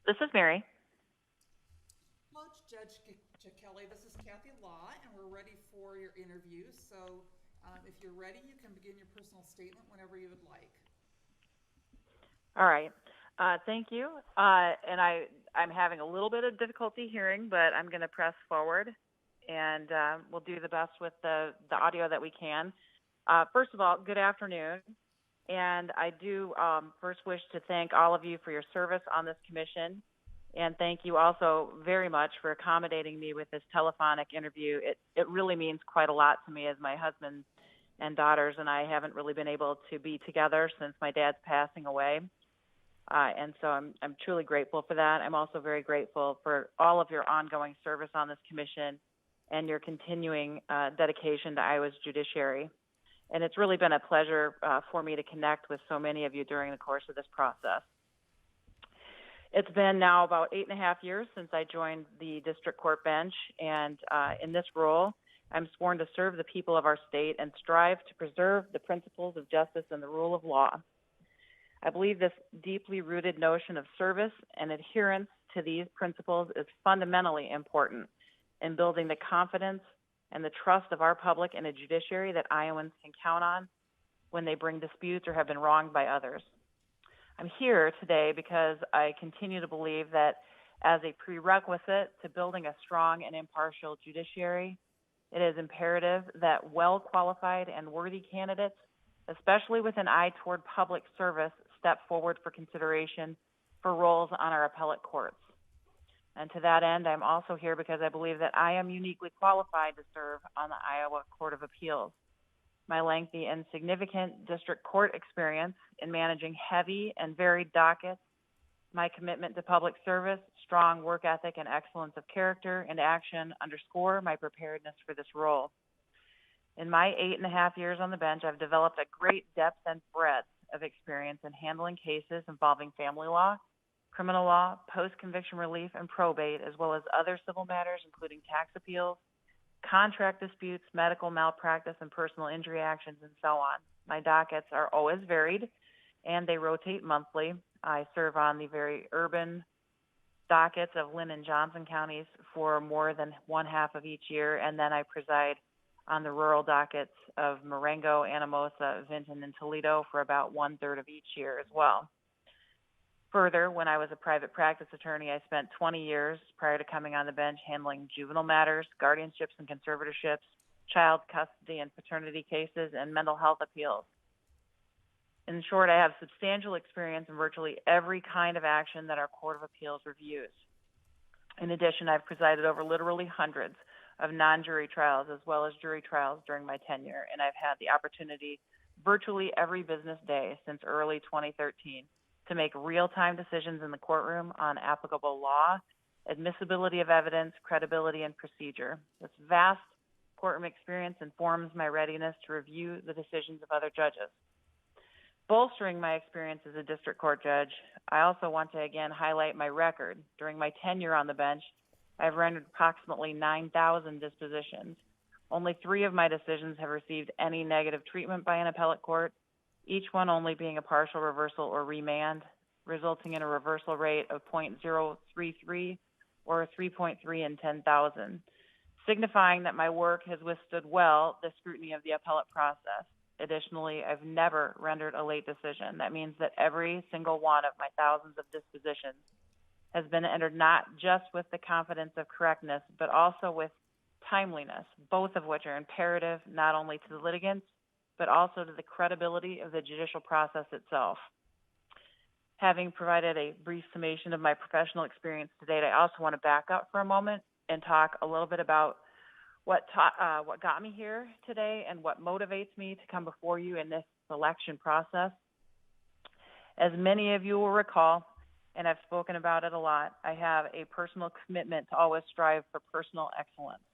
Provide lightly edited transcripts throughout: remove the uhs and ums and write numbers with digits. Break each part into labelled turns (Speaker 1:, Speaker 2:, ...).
Speaker 1: This is Mary.
Speaker 2: Hello, Judge Chicchelly. This is Kathy Law, and we're ready for your interview. So, if you're ready, you can begin your personal statement whenever you would like.
Speaker 1: All right. Thank you. And I'm having a little bit of difficulty hearing, but I'm going to press forward, and we'll do the best with the audio that we can. First of all, good afternoon. And I do first wish to thank all of you for your service on this commission. And thank you also very much for accommodating me with this telephonic interview. It really means quite a lot to me, as my husband and daughters and I haven't really been able to be together since my dad's passing away. And so I'm truly grateful for that. I'm also very grateful for all of your ongoing service on this commission and your continuing dedication to Iowa's judiciary. And it's really been a pleasure for me to connect with so many of you during the course of this process. It's been now about 8.5 years since I joined the district court bench, and in this role, I'm sworn to serve the people of our state and strive to preserve the principles of justice and the rule of law. I believe this deeply rooted notion of service and adherence to these principles is fundamentally important in building the confidence and the trust of our public in a judiciary that Iowans can count on when they bring disputes or have been wronged by others. I'm here today because I continue to believe that as a prerequisite to building a strong and impartial judiciary, it is imperative that well-qualified and worthy candidates, especially with an eye toward public service, step forward for consideration for roles on our appellate courts. And to that end, I'm also here because I believe that I am uniquely qualified to serve on the Iowa Court of Appeals. My lengthy and significant district court experience in managing heavy and varied dockets, my commitment to public service, strong work ethic, and excellence of character and action underscore my preparedness for this role. In my 8.5 years on the bench, I've developed a great depth and breadth of experience in handling cases involving family law, criminal law, post-conviction relief, and probate, as well as other civil matters, including tax appeals, contract disputes, medical malpractice, and personal injury actions, and so on. My dockets are always varied, and they rotate monthly. I serve on the very urban dockets of Lynn and Johnson counties for more than one half of each year, and then I preside on the rural dockets of Marengo, Anamosa, Vinton, and Toledo for about 1/3 of each year as well. Further, when I was a private practice attorney, I spent 20 years prior to coming on the bench handling juvenile matters, guardianships and conservatorships, child custody and paternity cases, and mental health appeals. In short, I have substantial experience in virtually every kind of action that our Court of Appeals reviews. In addition, I've presided over literally hundreds of non-jury trials as well as jury trials during my tenure, and I've had the opportunity virtually every business day since early 2013 to make real-time decisions in the courtroom on applicable law, admissibility of evidence, credibility, and procedure. This vast courtroom experience informs my readiness to review the decisions of other judges. Bolstering my experience as a district court judge, I also want to again highlight my record. During my tenure on the bench, I've rendered approximately 9,000 dispositions. Only 3 of my decisions have received any negative treatment by an appellate court, each one only being a partial reversal or remand, resulting in a reversal rate of 0.033 or 3.3 in 10,000, signifying that my work has withstood well the scrutiny of the appellate process. Additionally, I've never rendered a late decision. That means that every single one of my thousands of dispositions has been entered not just with the confidence of correctness, but also with timeliness, both of which are imperative not only to the litigants, but also to the credibility of the judicial process itself. Having provided a brief summation of my professional experience to date, I also want to back up for a moment and talk a little bit about what got me here today and what motivates me to come before you in this selection process. As many of you will recall, and I've spoken about it a lot, I have a personal commitment to always strive for personal excellence.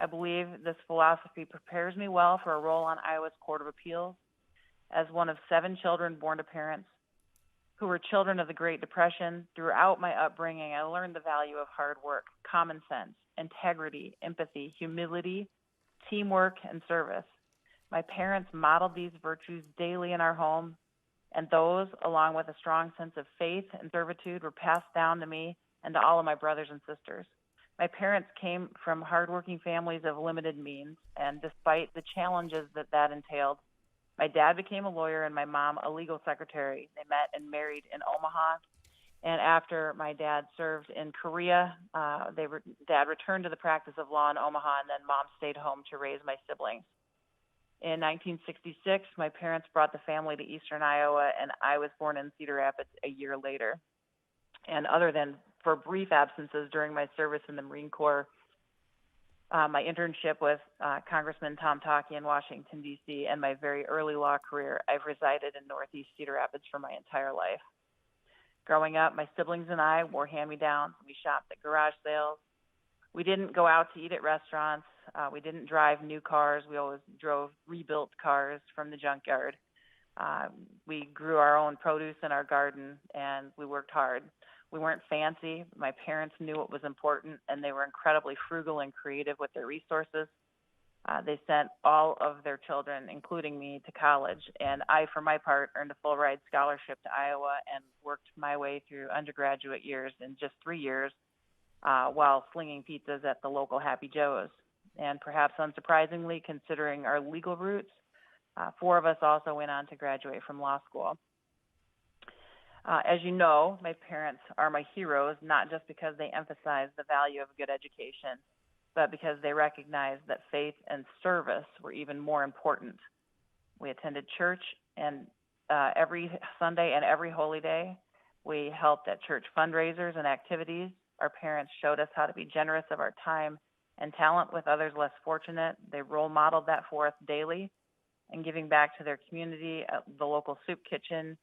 Speaker 1: I believe this philosophy prepares me well for a role on Iowa's Court of Appeals. As one of 7 children born to parents who were children of the Great Depression, throughout my upbringing, I learned the value of hard work, common sense, integrity, empathy, humility, teamwork, and service. My parents modeled these virtues daily in our home, and those, along with a strong sense of faith and servitude, were passed down to me and to all of my brothers and sisters. My parents came from hardworking families of limited means, and despite the challenges that entailed, my dad became a lawyer and my mom a legal secretary. They met and married in Omaha, and after my dad served in Korea, Dad returned to the practice of law in Omaha, and then Mom stayed home to raise my siblings. In 1966, my parents brought the family to eastern Iowa, and I was born in Cedar Rapids a year later. And other than for brief absences during my service in the Marine Corps, my internship with Congressman Tom Talkie in Washington, D.C., and my very early law career, I've resided in Northeast Cedar Rapids for my entire life. Growing up, my siblings and I wore hand-me-downs. We shopped at garage sales. We didn't go out to eat at restaurants. We didn't drive new cars. We always drove rebuilt cars from the junkyard. We grew our own produce in our garden, and we worked hard. We weren't fancy. My parents knew what was important, and they were incredibly frugal and creative with their resources. They sent all of their children, including me, to college, and I, for my part, earned a full-ride scholarship to Iowa and worked my way through undergraduate years in just 3 years while slinging pizzas at the local Happy Joe's. And perhaps unsurprisingly, considering our legal roots, 4 of us also went on to graduate from law school. As you know, my parents are my heroes, not just because they emphasize the value of a good education, but because they recognized that faith and service were even more important. We attended church and every Sunday and every holy day. We helped at church fundraisers and activities. Our parents showed us how to be generous of our time and talent with others less fortunate. They role modeled that for us daily, and giving back to their community, the local soup kitchen,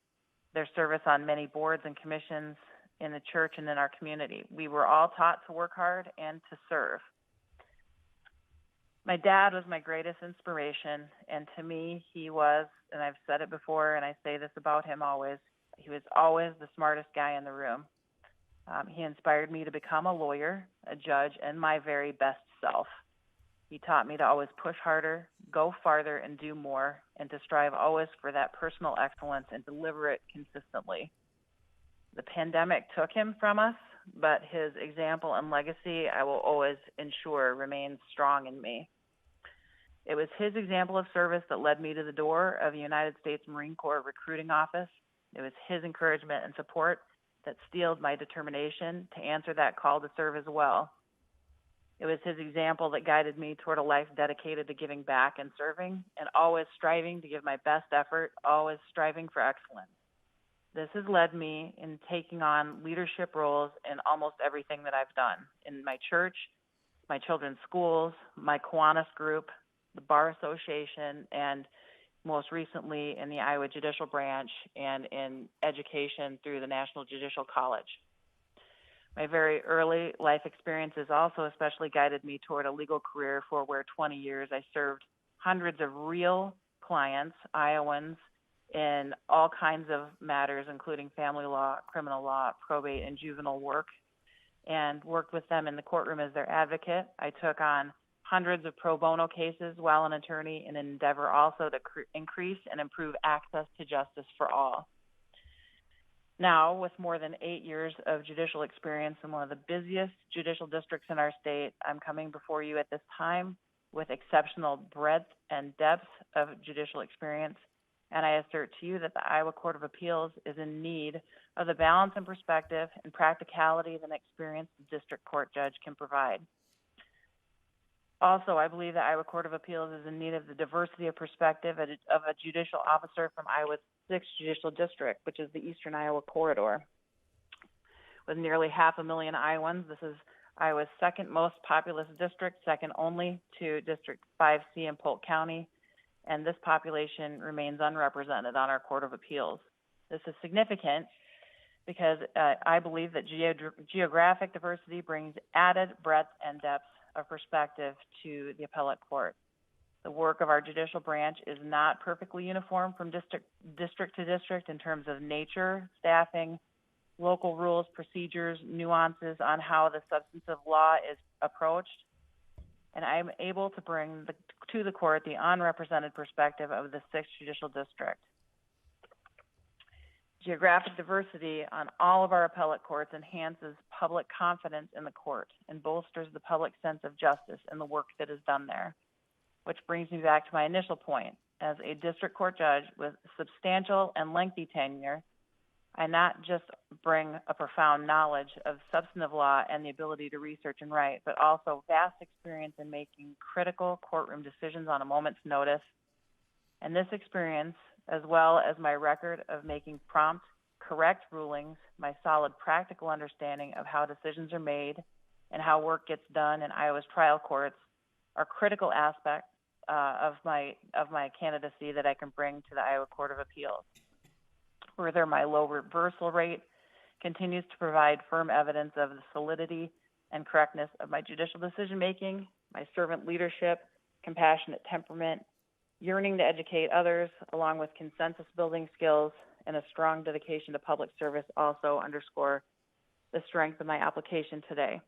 Speaker 1: their service on many boards and commissions in the church and in our community. We were all taught to work hard and to serve. My dad was my greatest inspiration, and to me, he was, and I've said it before, and I say this about him always, he was always the smartest guy in the room. He inspired me to become a lawyer, a judge, and my very best self. He taught me to always push harder, go farther, and do more, and to strive always for that personal excellence and deliver it consistently. The pandemic took him from us, but his example and legacy, I will always ensure, remains strong in me. It was his example of service that led me to the door of the United States Marine Corps recruiting office. It was his encouragement and support that steeled my determination to answer that call to serve as well. It was his example that guided me toward a life dedicated to giving back and serving, and always striving to give my best effort, always striving for excellence. This has led me in taking on leadership roles in almost everything that I've done, in my church, my children's schools, my Kiwanis group, the Bar Association, and most recently in the Iowa Judicial branch and in education through the National Judicial College. My very early life experiences also especially guided me toward a legal career for where 20 years I served hundreds of real clients, Iowans, in all kinds of matters, including family law, criminal law, probate, and juvenile work, and worked with them in the courtroom as their advocate. I took on hundreds of pro bono cases while an attorney in an endeavor also to increase and improve access to justice for all. Now, with more than 8 years of judicial experience in one of the busiest judicial districts in our state, I'm coming before you at this time with exceptional breadth and depth of judicial experience, and I assert to you that the Iowa Court of Appeals is in need of the balance and perspective and practicality that an experienced district court judge can provide. Also, I believe the Iowa Court of Appeals is in need of the diversity of perspective of a judicial officer from Iowa's 6th Judicial District, which is the Eastern Iowa Corridor. With nearly 500,000 Iowans, this is Iowa's second most populous district, second only to District 5C in Polk County, and this population remains unrepresented on our Court of Appeals. This is significant because I believe that geographic diversity brings added breadth and depth of perspective to the appellate court. The work of our judicial branch is not perfectly uniform from district to district in terms of nature, staffing, local rules, procedures, nuances on how the substantive law is approached. And I'm able to bring to the court the unrepresented perspective of the 6th Judicial District. Geographic diversity on all of our appellate courts enhances public confidence in the court and bolsters the public sense of justice in the work that is done there, which brings me back to my initial point. As a district court judge with substantial and lengthy tenure, I not just bring a profound knowledge of substantive law and the ability to research and write, but also vast experience in making critical courtroom decisions on a moment's notice. And this experience, as well as my record of making prompt, correct rulings, my solid practical understanding of how decisions are made and how work gets done in Iowa's trial courts, are critical aspects of my candidacy that I can bring to the Iowa Court of Appeals. Further, my low reversal rate continues to provide firm evidence of the solidity and correctness of my judicial decision-making, my servant leadership, compassionate temperament, yearning to educate others, along with consensus-building skills and a strong dedication to public service also underscore the strength of my application today.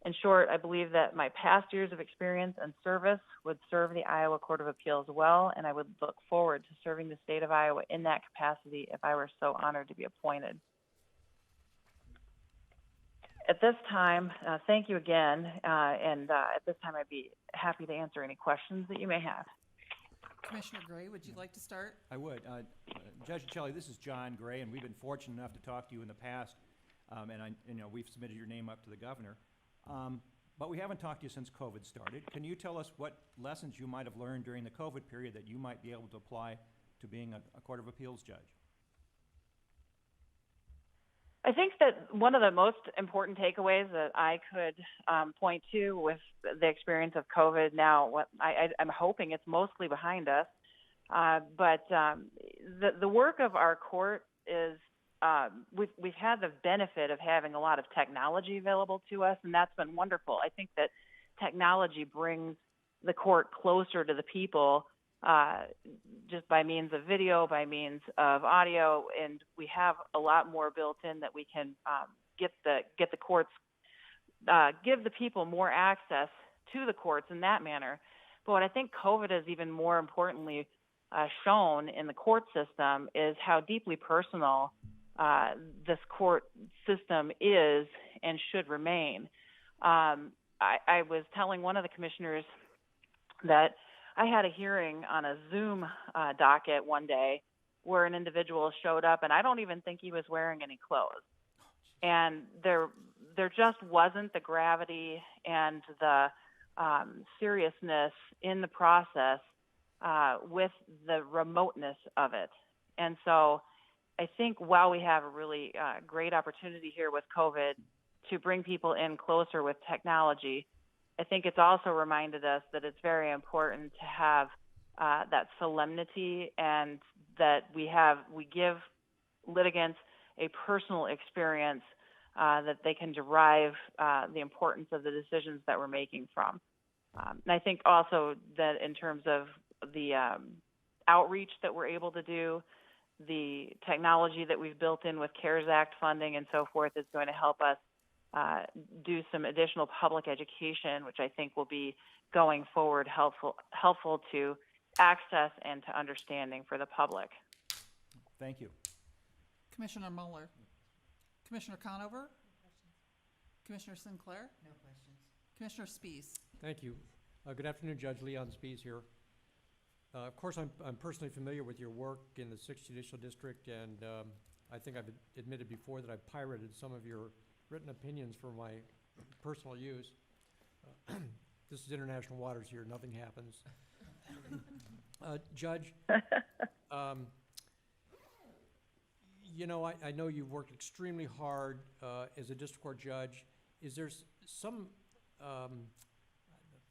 Speaker 1: In short, I believe that my past years of experience and service would serve the Iowa Court of Appeals well, and I would look forward to serving the state of Iowa in that capacity if I were so honored to be appointed. At this time, thank you again, and at this time I'd be happy to answer any questions that you may have.
Speaker 2: Commissioner Gray, would you like to start?
Speaker 3: I would. Judge Chicchelly, this is John Gray, and we've been fortunate enough to talk to you in the past, and we've submitted your name up to the governor. But we haven't talked to you since COVID started. Can you tell us what lessons you might have learned during the COVID period that you might be able to apply to being a Court of Appeals judge?
Speaker 1: I think that one of the most important takeaways that I could point to with the experience of COVID now, I'm hoping it's mostly behind us, but the work of our court is we've had the benefit of having a lot of technology available to us, and that's been wonderful. I think that technology brings the court closer to the people just by means of video, by means of audio, and we have a lot more built in that we can get the courts, give the people more access to the courts in that manner. But what I think COVID has even more importantly shown in the court system is how deeply personal this court system is and should remain. I was telling one of the commissioners that I had a hearing on a Zoom docket one day where an individual showed up, and I don't even think he was wearing any clothes. And there just wasn't the gravity and the seriousness in the process with the remoteness of it. And so I think while we have a really great opportunity here with COVID to bring people in closer with technology, I think it's also reminded us that it's very important to have that solemnity and that we give litigants a personal experience that they can derive the importance of the decisions that we're making from. And I think also that in terms of the outreach that we're able to do, the technology that we've built in with CARES Act funding and so forth is going to help us do some additional public education, which I think will be going forward helpful to access and to understanding for the public.
Speaker 3: Thank you.
Speaker 2: Commissioner Mueller. Commissioner Conover? Commissioner Sinclair?
Speaker 4: No questions.
Speaker 2: Commissioner Spies?
Speaker 5: Thank you. Good afternoon, Judge Leon Spies here. Of course, I'm personally familiar with your work in the 6th Judicial District, and I think I've admitted before that I've pirated some of your written opinions for my personal use. This is international waters here. Nothing happens. Judge, I know you've worked extremely hard as a district court judge. Is there some,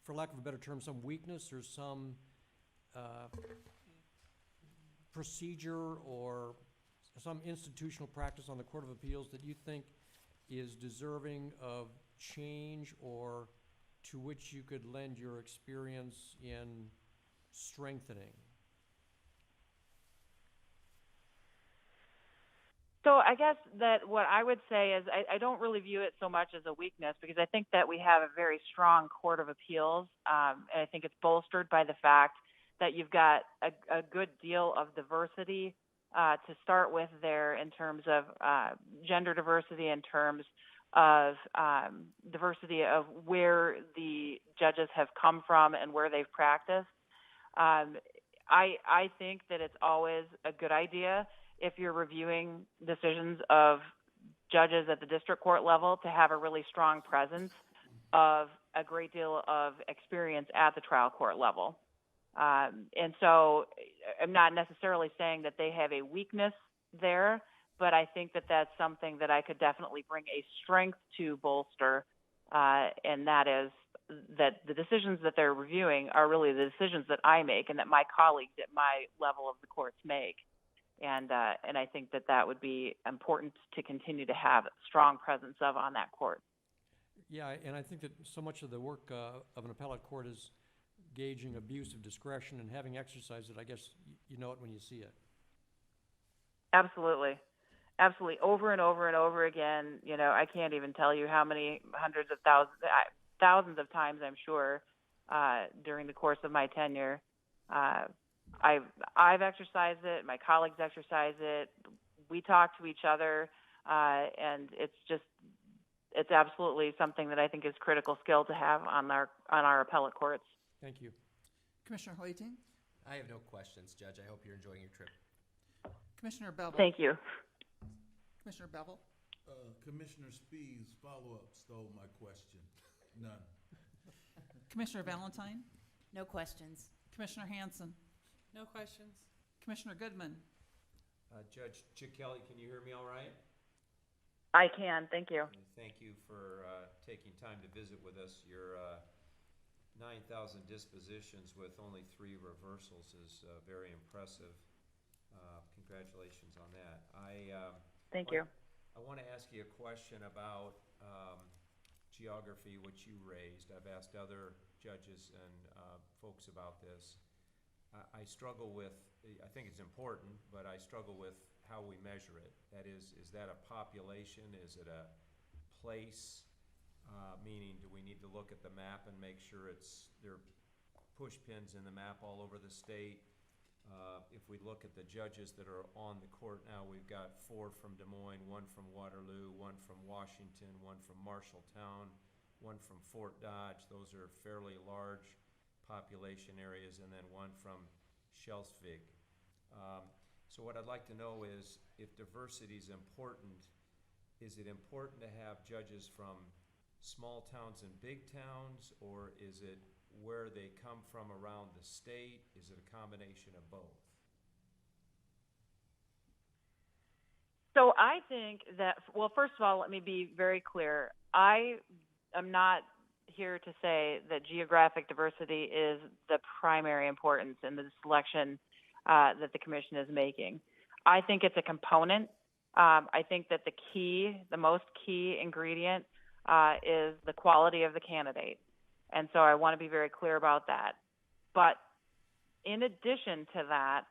Speaker 5: for lack of a better term, some weakness or some procedure or some institutional practice on the Court of Appeals that you think is deserving of change or to which you could lend your experience in strengthening?
Speaker 1: So I guess that what I would say is I don't really view it so much as a weakness because I think that we have a very strong Court of Appeals, and I think it's bolstered by the fact that you've got a good deal of diversity to start with there in terms of gender diversity, in terms of diversity of where the judges have come from and where they've practiced. I think that it's always a good idea if you're reviewing decisions of judges at the district court level to have a really strong presence of a great deal of experience at the trial court level. And so I'm not necessarily saying that they have a weakness there, but I think that that's something that I could definitely bring a strength to bolster, and that is that the decisions that they're reviewing are really the decisions that I make and that my colleagues at my level of the courts make. And I think that that would be important to continue to have a strong presence of on that court.
Speaker 5: Yeah, and I think that so much of the work of an appellate court is gauging abuse of discretion, and having exercised it, I guess you know it when you see it.
Speaker 1: Absolutely. Absolutely. Over and over and over again, you know, I can't even tell you how many hundreds of thousands of times, I'm sure, during the course of my tenure. I've exercised it. My colleagues exercise it. We talk to each other, and it's absolutely something that I think is critical skill to have on our appellate courts.
Speaker 5: Thank you.
Speaker 2: Commissioner Hoiting?
Speaker 4: I have no questions, Judge. I hope you're enjoying your trip.
Speaker 2: Commissioner Bevel?
Speaker 1: Thank you.
Speaker 2: Commissioner Bevel?
Speaker 6: Commissioner Spees' follow-up stole my question. None.
Speaker 2: Commissioner Valentine?
Speaker 7: No questions.
Speaker 2: Commissioner Hanson?
Speaker 7: No questions.
Speaker 2: Commissioner Goodman?
Speaker 8: Judge Chicchelly, can you hear me all right?
Speaker 1: I can. Thank you.
Speaker 8: And thank you for taking time to visit with us. Your 9,000 dispositions with only 3 reversals is very impressive. Congratulations on that.
Speaker 1: Thank you.
Speaker 8: I want to ask you a question about geography, which you raised. I've asked other judges and folks about this. I struggle with, I think it's important, but I struggle with how we measure it. That is that a population? Is it a place? Meaning, do we need to look at the map and make sure there are push pins in the map all over the state? If we look at the judges that are on the court now, we've got 4 from Des Moines, 1 from Waterloo, 1 from Washington, 1 from Marshalltown, 1 from Fort Dodge. Those are fairly large population areas, and then 1 from Schelsvig. So what I'd like to know is, if diversity is important, is it important to have judges from small towns and big towns, or is it where they come from around the state? Is it a combination of both?
Speaker 1: So I think that, well, first of all, let me be very clear. I am not here to say that geographic diversity is the primary importance in the selection that the commission is making. I think it's a component. I think that the most key ingredient is the quality of the candidate. And so I want to be very clear about that. But in addition to that,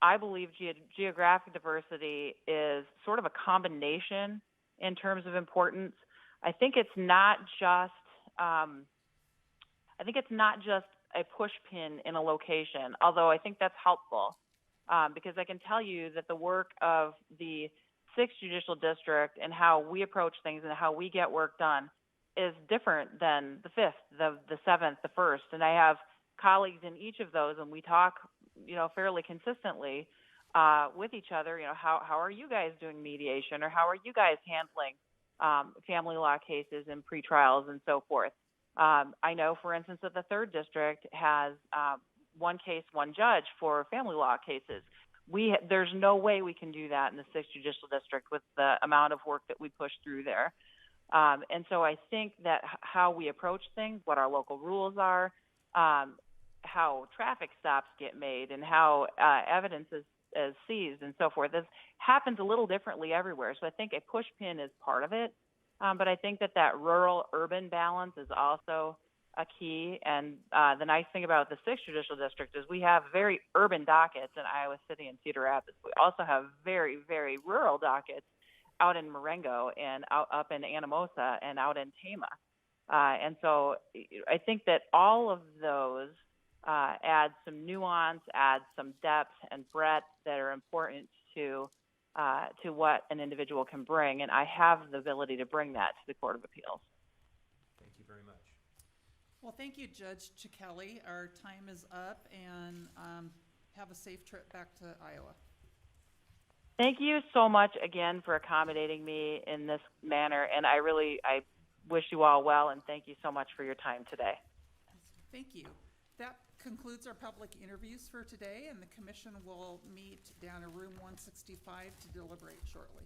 Speaker 1: I believe geographic diversity is sort of a combination in terms of importance. I think it's not just a push pin in a location, although I think that's helpful, because I can tell you that the work of the 6th Judicial District and how we approach things and how we get work done is different than the 5th, the 7th, the 1st. And I have colleagues in each of those, and we talk, fairly consistently with each other. How are you guys doing mediation, or how are you guys handling family law cases and pretrials and so forth? I know, for instance, that the 3rd District has 1 case, 1 judge for family law cases. There's no way we can do that in the 6th Judicial District with the amount of work that we push through there. And so I think that how we approach things, what our local rules are, how traffic stops get made, and how evidence is seized and so forth, this happens a little differently everywhere. So I think a push pin is part of it. But I think that rural-urban balance is also a key. And the nice thing about the 6th Judicial District is we have very urban dockets in Iowa City and Cedar Rapids. We also have very, very rural dockets out in Marengo and up in Anamosa and out in Tama. And so I think that all of those add some nuance, add some depth and breadth that are important to what an individual can bring, and I have the ability to bring that to the Court of Appeals.
Speaker 8: Thank you very much.
Speaker 2: Well, thank you, Judge Chicchelly. Our time is up, and have a safe trip back to Iowa.
Speaker 1: Thank you so much again for accommodating me in this manner, and I wish you all well, and thank you so much for your time today.
Speaker 2: Thank you. That concludes our public interviews for today, and the commission will meet down in room 165 to deliberate shortly.